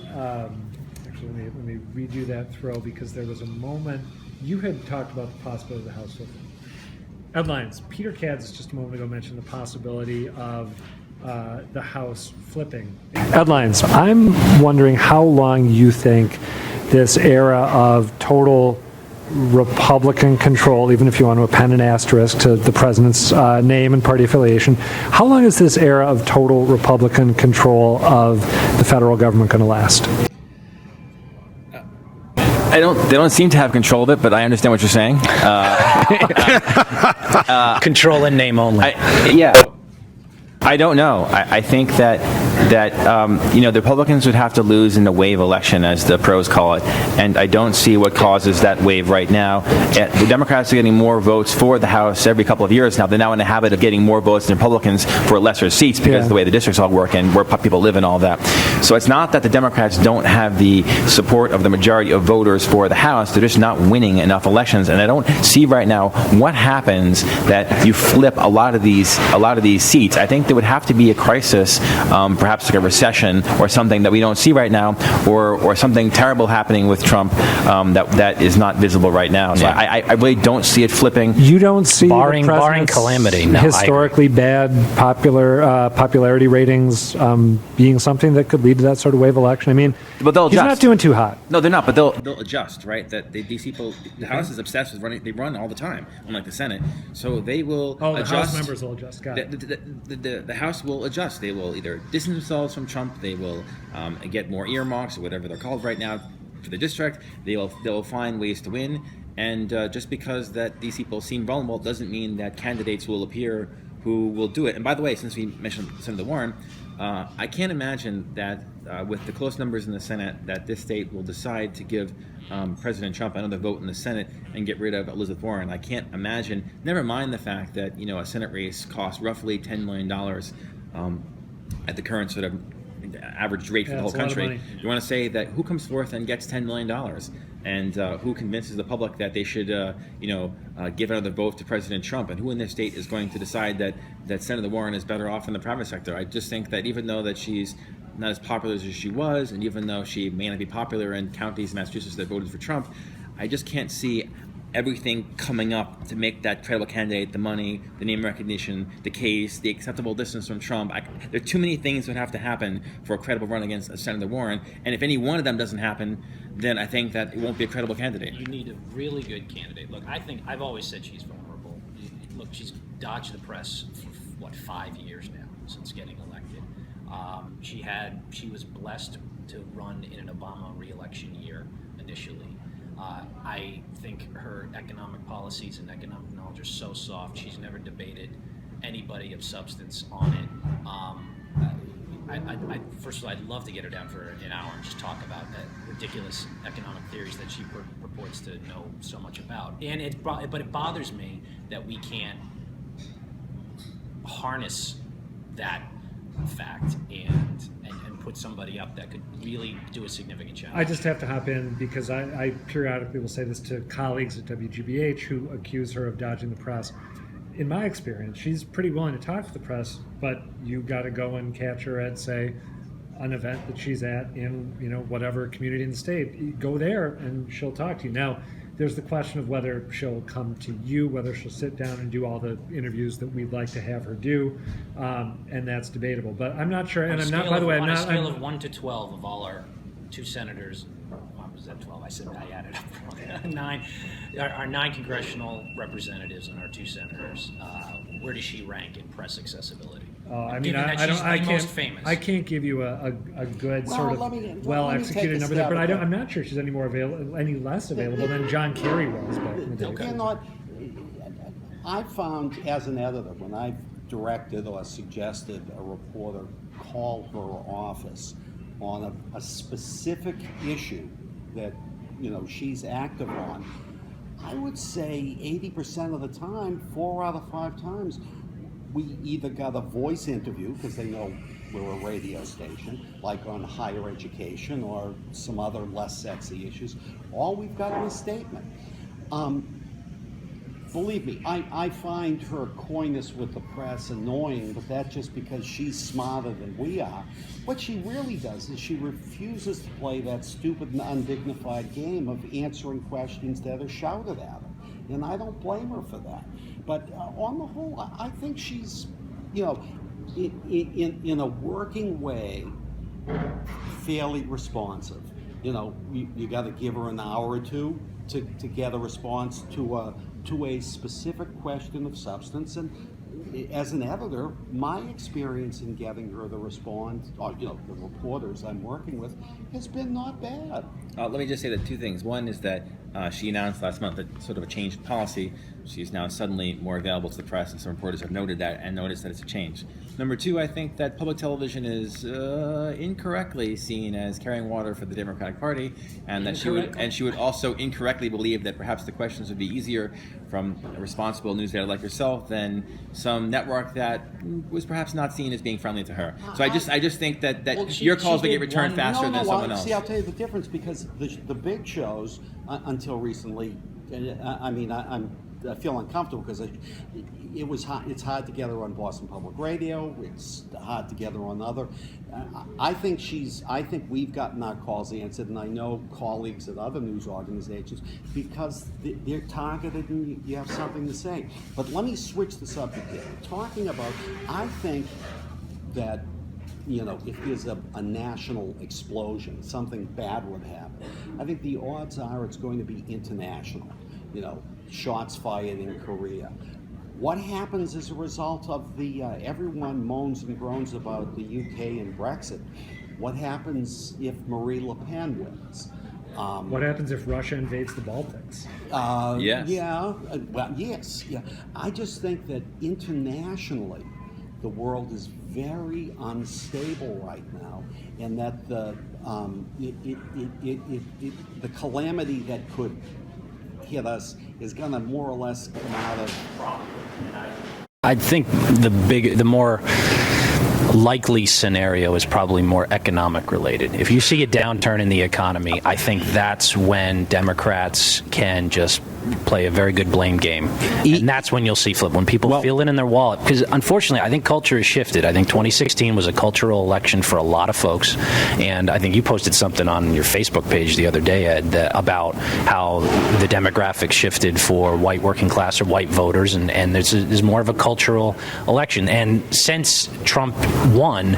actually let me redo that throw, because there was a moment you had talked about the possibility of the House flipping. Ed Lyons, Peter Katz just a moment ago mentioned the possibility of the House flipping. Ed Lyons, I'm wondering how long you think this era of total Republican control, even if you want to append an asterisk to the president's name and party affiliation, how long is this era of total Republican control of the federal government going to last? They don't seem to have control of it, but I understand what you're saying. Control in name only. I don't know. I think that the Republicans would have to lose in a wave election, as the pros call it, and I don't see what causes that wave right now. The Democrats are getting more votes for the House every couple of years now. They're now in the habit of getting more votes than Republicans for lesser seats because of the way the districts all work and where people live and all that. So it's not that the Democrats don't have the support of the majority of voters for the House. They're just not winning enough elections, and I don't see right now what happens that you flip a lot of these seats. I think there would have to be a crisis, perhaps like a recession or something that we don't see right now, or something terrible happening with Trump that is not visible right now. So I really don't see it flipping. You don't see barring calamity. No, historically bad popularity ratings being something that could lead to that sort of wave election. I mean, but they'll he's adjust. not doing too hot. No, they're not. But they'll adjust, right? That these people, the House is obsessed with running. They run all the time, unlike the Senate. So they will adjust. The House members will adjust. Got it. The House will adjust. They will either distance themselves from Trump. They will get more earmarks or whatever they're called right now for the district. They'll find ways to win. And just because that these people seem vulnerable doesn't mean that candidates will appear who will do it. And by the way, since we mentioned Senator Warren, I can't imagine that with the close numbers in the Senate that this state will decide to give President Trump another vote in the Senate and get rid of Elizabeth Warren. I can't imagine, never mind the fact that a Senate race costs roughly $10 million at the current sort of average rate for the whole country. You want to say that who comes forth and gets $10 million? And who convinces the public that they should, give another vote to President Trump? And who in this state is going to decide that Senator Warren is better off in the private sector? I just think that even though that she's not as popular as she was, and even though she may not be popular in counties in Massachusetts that voted for Trump, I just can't see everything coming up to make that credible candidate, the money, the name recognition, the case, the acceptable distance from Trump. There are too many things that would have to happen for a credible run against Senator Warren. And if any one of them doesn't happen, then I think that it won't be a credible candidate. You need a really good candidate. Look, I've always said she's vulnerable. Look, she's dodged the press for, 5 years now since getting elected. She was blessed to run in an Obama re-election year initially. I think her economic policies and economic knowledge are so soft. She's never debated anybody of substance on it. First of all, I'd love to get her down for an hour and just talk about the ridiculous economic theories that she purports to know so much about. But it bothers me that we can't harness that fact and put somebody up that could really do a significant challenge. I just have to hop in because I periodically will say this to colleagues at WGBH who accuse her of dodging the press. In my experience, she's pretty willing to talk to the press, but you got to go and catch her at, say, an event that she's at in whatever community in the state. Go there and she'll talk to you. Now, there's the question of whether she'll come to you, whether she'll sit down and do all the interviews that we'd like to have her do, and that's debatable. But I'm not sure, and I'm not. By the way, I'm not. On a scale of 1 to 12 of all our 2 senators, was that 12? I added up 9. Our 9 congressional representatives and our 2 senators. Where does she rank in press accessibility? I can't give you a good well-executed number there, but I'm not sure she's any less available than John Kerry was back in the day. Okay. I found as an editor, when I've directed or suggested a reporter call her office on a specific issue that she's active on, I would say 80% of the time, 4 out of 5 times, we either got a voice interview because they know we're a radio station, like on higher education or some other less sexy issues, or we've got a statement. Believe me, I find her coyness with the press annoying, but that's just because she's smarter than we are. What she really does is she refuses to play that stupid and undignified game of answering questions that are shouted at her. And I don't blame her for that. But on the whole, I think she's, in a working way, fairly responsive. You got to give her an hour or two to get a response to a specific question of substance. And as an editor, my experience in getting her to respond, the reporters I'm working with, has been not bad. Let me just say that 2 things. One is that she announced last month that sort of a change in policy. She's now suddenly more available to the press, and some reporters have noted that and noticed that it's a change. Number 2, I think that public television is incorrectly seen as carrying water for the Democratic Party, and that she would also incorrectly believe that perhaps the questions would be easier from a responsible news editor like yourself than some network that was perhaps not seen as being friendly to her. So I just think that your calls will get returned faster than someone else. See, I'll tell you the difference, because the big shows until recently, I feel uncomfortable because it's hard to get her on Boston Public Radio. It's hard to get her on other. I think we've gotten our calls answered, and I know colleagues at other news organizations, because they're targeted and you have something to say. But let me switch the subject here. Talking about, I think that if there's a national explosion, something bad would happen. I think the odds are it's going to be international. Shots fired in Korea. What happens as a result of everyone moans and groans about the UK and Brexit? What happens if Marie Le Pen wins? What happens if Russia invades the Baltics? Yes. Yeah. Yes. Yeah. I just think that internationally, the world is very unstable right now, and that the calamity that could hit us is going to more or less come out of. I think the more likely scenario is probably more economic related. If you see a downturn in the economy, I think that's when Democrats can just play a very good blame game. And that's when you'll see flip. When people feel it in their wallet. Because unfortunately, I think culture has shifted. I think 2016 was a cultural election for a lot of folks. And I think you posted something on your Facebook page the other day, Ed, about how the demographics shifted for white working class or white voters. And there's more of a cultural election. And since Trump won,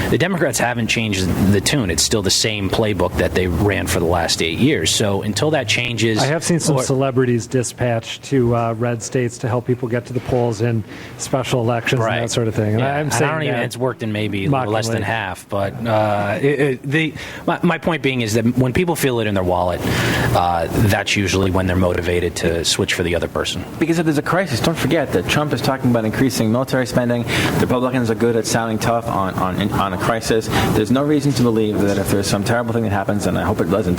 the Democrats haven't changed the tune. It's still the same playbook that they ran for the last 8 years. So until that changes... I have seen some celebrities dispatched to red states to help people get to the polls in special elections and that sort of thing. And yeah. I'm saying I don't even, it's worked in maybe less than half. But my point being is that when people feel it in their wallet, that's usually when they're motivated to switch for the other person. Because if there's a crisis, don't forget that Trump is talking about increasing military spending. The Republicans are good at sounding tough on a crisis. There's no reason to believe that if there's some terrible thing that happens, and I hope it doesn't,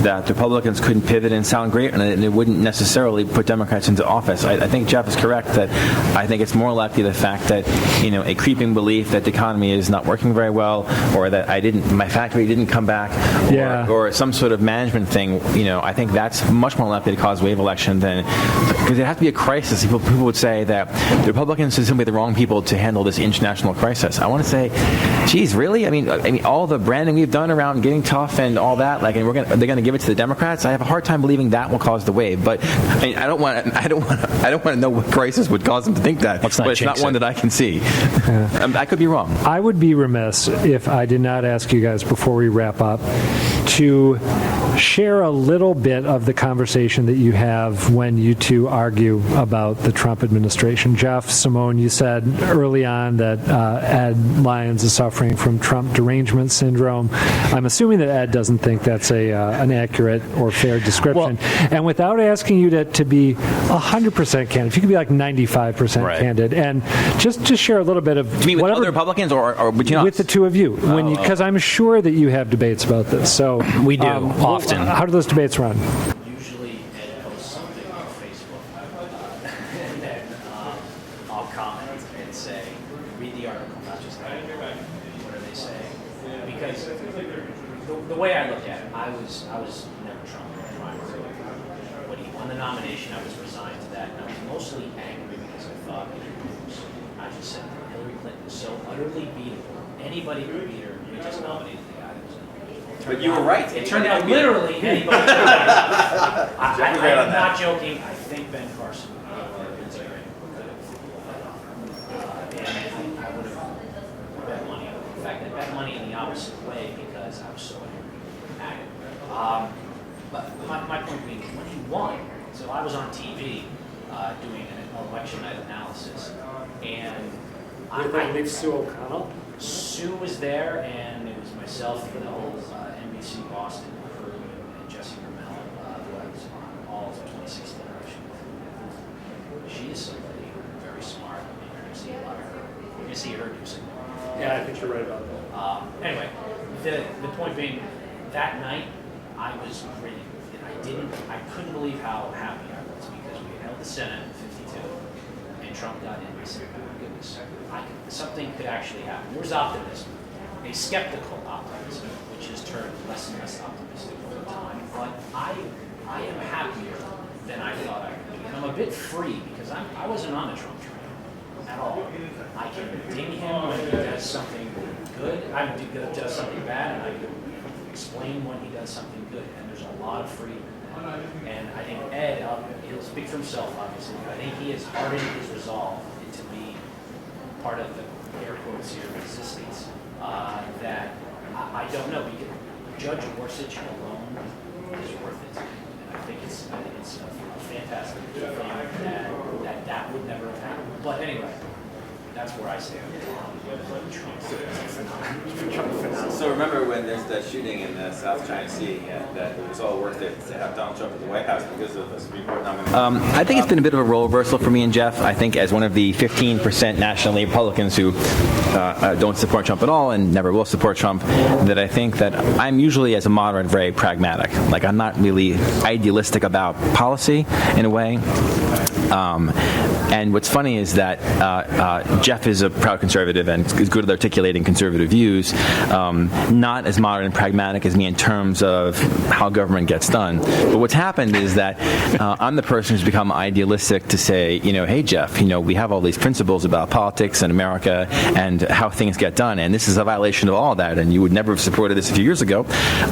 that the Republicans couldn't pivot and sound great, and it wouldn't necessarily put Democrats into office. I think Jeff is correct that I think it's more likely the fact that, a creeping belief that the economy is not working very well, or that my factory didn't come back, or some sort of management thing. I think that's much more likely to cause a wave election than, because it has to be a crisis. People would say that the Republicans are simply the wrong people to handle this international crisis. I want to say, geez, really? I mean, all the branding we've done around getting tough and all that, and they're going to give it to the Democrats. I have a hard time believing that will cause the wave. But I don't want to know what crisis would cause them to think that. But it's not one that I can see. I could be wrong. I would be remiss if I did not ask you guys before we wrap up to share a little bit of the conversation that you have when you two argue about the Trump administration. Jeff, Simone, you said early on that Ed Lyons is suffering from Trump derangement syndrome. I'm assuming that Ed doesn't think that's an accurate or fair description. And without asking you to be 100% candid, if you could be like 95% candid, and just share a little bit of... Do you mean with other Republicans or between us? With the two of you. Because I'm sure that you have debates about this. So we do, often. How do those debates run? Usually Ed posts something on Facebook, and then I'll comment and say, read the article, not just that. What are they saying? Because the way I look at it, I was never Trump in the primary. When he won the nomination, I was resigned to that, and I was mostly angry because I thought I just said Hillary Clinton was so utterly beatable. Anybody could beat her. We just nominated the guy that was in. But you were right. It turned out literally anybody. I'm not joking. I think Ben Carson and I would have bet money. In fact, I bet money in the opposite way because I was so angry at him. But my point being, when he won, so I was on TV doing an election night analysis, and I believe Sue O'Connell. Sue was there, and it was myself for the whole NBC Boston crew, and Jesse Ramel, who I was on all of 2016 election. She is somebody very smart. I mean, you're going to see a lot of her. You're going to see her do something. Yeah, I think you're right about that. Anyway, the point being, that night I was grinning. I couldn't believe how happy I was because we held the Senate in 52, and Trump got in. I said, oh my goodness, something could actually happen. There's optimism, a skeptical optimism, which has turned less and less optimistic over time. But I am happier than I thought I would be, and I'm a bit free because I wasn't on the Trump train at all. I can ding him when he does something good. I does something bad, and I can explain when he does something good. And there's a lot of freedom. And I think Ed, he'll speak for himself, obviously, but I think he has hardened his resolve to be part of the air quotes here resistance that I don't know. Judge Gorsuch alone is worth it. And I think it's a fantastic thing that would never have happened. But anyway, that's where I stand. So remember when there's that shooting in the South China Sea, that it was all worth it to have Donald Trump at the White House because of the Supreme Court nomination? I think it's been a bit of a role reversal for me and Jeff. I think as one of the 15% nationally Republicans who don't support Trump at all and never will support Trump, that I think that I'm usually, as a moderate, very pragmatic. Like, I'm not really idealistic about policy in a way. And what's funny is that Jeff is a proud conservative and is good at articulating conservative views, not as moderate and pragmatic as me in terms of how government gets done. But what's happened is that I'm the person who's become idealistic to say, hey, Jeff, we have all these principles about politics and America and how things get done, and this is a violation of all that, and you would never have supported this a few years ago.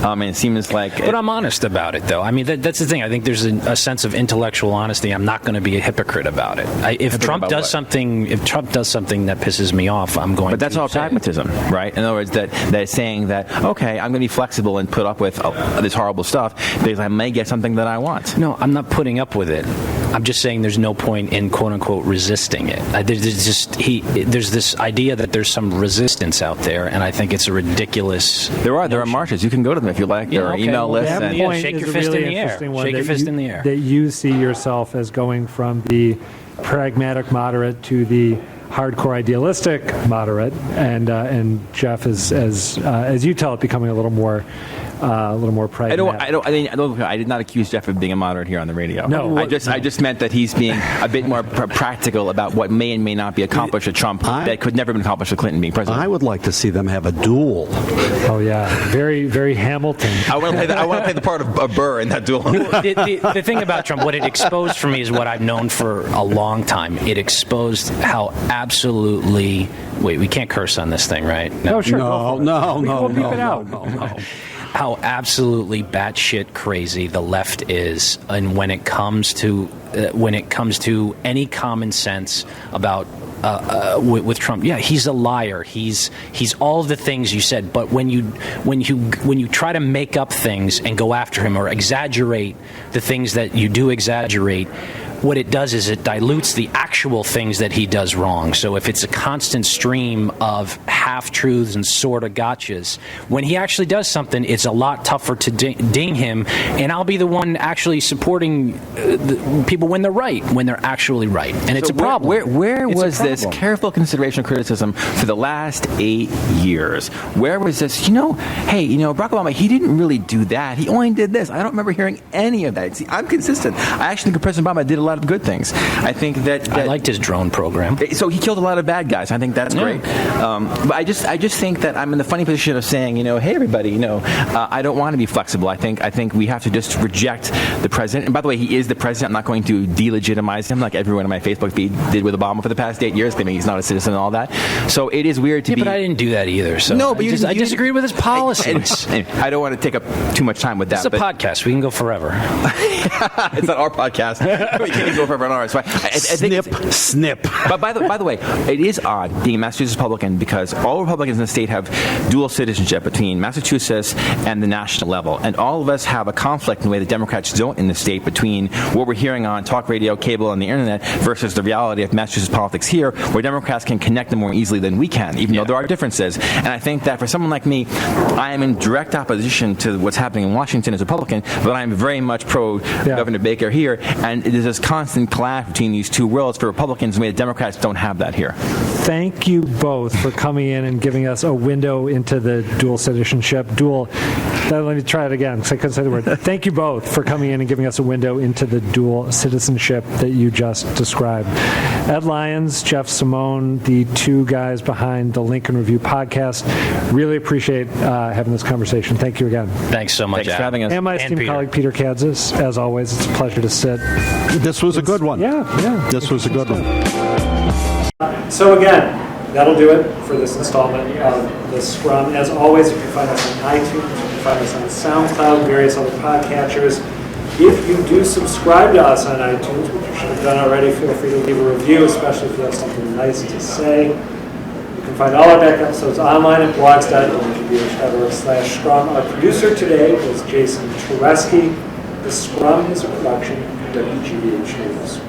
And it seems like... But I'm honest about it, though. I mean, that's the thing. I think there's a sense of intellectual honesty. I'm not going to be a hypocrite about it. If Trump does something that pisses me off, I'm going to... But that's all pragmatism, right? In other words, that saying that, okay, I'm going to be flexible and put up with this horrible stuff because I may get something that I want. No, I'm not putting up with it. I'm just saying there's no point in quote-unquote resisting it. There's this idea that there's some resistance out there, and I think it's a ridiculous... There are marches. You can go to them if you like. There are email lists. That and point shake is your a fist really in the air. interesting one Shake your fist in the air. That you see yourself as going from the pragmatic moderate to the hardcore idealistic moderate, and Jeff is, as you tell it, becoming a little more pragmatic. I did not accuse Jeff of being a moderate here on the radio. No, I just meant that he's being a bit more practical about what may and may not be accomplished with Trump that could never have been accomplished with Clinton being president. I would like to see them have a duel. Oh yeah, very, very Hamilton. I want to play the part of Burr in that duel. The thing about Trump, what it exposed for me is what I've known for a long time. It exposed how absolutely... Wait, we can't curse on this thing, right? No, sure. No. Beep it out. How absolutely batshit crazy the left is, and when it comes to any common sense about with Trump, yeah, he's a liar. He's all the things you said. But when you try to make up things and go after him or exaggerate the things that you do exaggerate, what it does is it dilutes the actual things that he does wrong. So if it's a constant stream of half-truths and sort of gotchas, when he actually does something, it's a lot tougher to ding him, and I'll be the one actually supporting the people when they're right, when they're actually right. And it's a problem. Where was this careful consideration of criticism for the last 8 years? Where was this, Barack Obama, he didn't really do that. He only did this. I don't remember hearing any of that. See, I'm consistent. I actually think President Obama did a lot of good things. I think that I liked his drone program. So he killed a lot of bad guys. I think that's great. But I just think that I'm in the funny position of saying, hey, everybody, I don't want to be flexible. I think we have to just reject the president. And by the way, he is the president. I'm not going to delegitimize him like everyone on my Facebook feed did with Obama for the past 8 years, claiming he's not a citizen and all that. So it is weird to be. But I didn't do that either. So no, but I disagreed with his policies. I don't want to take up too much time with that. It's a podcast. We can go forever. It's not our podcast. We can't go forever on ours. So Snip. But by the way, it is odd being a Massachusetts Republican because all Republicans in the state have dual citizenship between Massachusetts and the national level. And all of us have a conflict in the way the Democrats don't in the state between what we're hearing on talk radio, cable, and the internet versus the reality of Massachusetts politics here, where Democrats can connect them more easily than we can, even though there are differences. And I think that for someone like me, I am in direct opposition to what's happening in Washington as a Republican, but I'm very much pro Governor Baker here. And there's this constant clash between these two worlds for Republicans in the way the Democrats don't have that here. Thank you both for coming in and giving us a window into the dual citizenship. Let me try it again because I couldn't say the word. Thank you both for coming in and giving us a window into the dual citizenship that you just described. Ed Lyons, Jeff Simone, the two guys behind the Lincoln Review podcast. Really appreciate having this conversation. Thank you again. Thanks so much for having us. And my esteemed colleague Peter Kadzis. As always, it's a pleasure to sit. This was a good one. Yeah. This was a good one. So again, that'll do it for this installment of the Scrum. As always, you can find us on iTunes, you can find us on SoundCloud, various other podcatchers. If you do subscribe to us on iTunes, which you should have done already, feel free to leave a review, especially if you have something nice to say. You can find all our back episodes online at blogs.wgbh.org/Scrum. Our producer today was Jason Tureski. The Scrum is a production of WGBH News.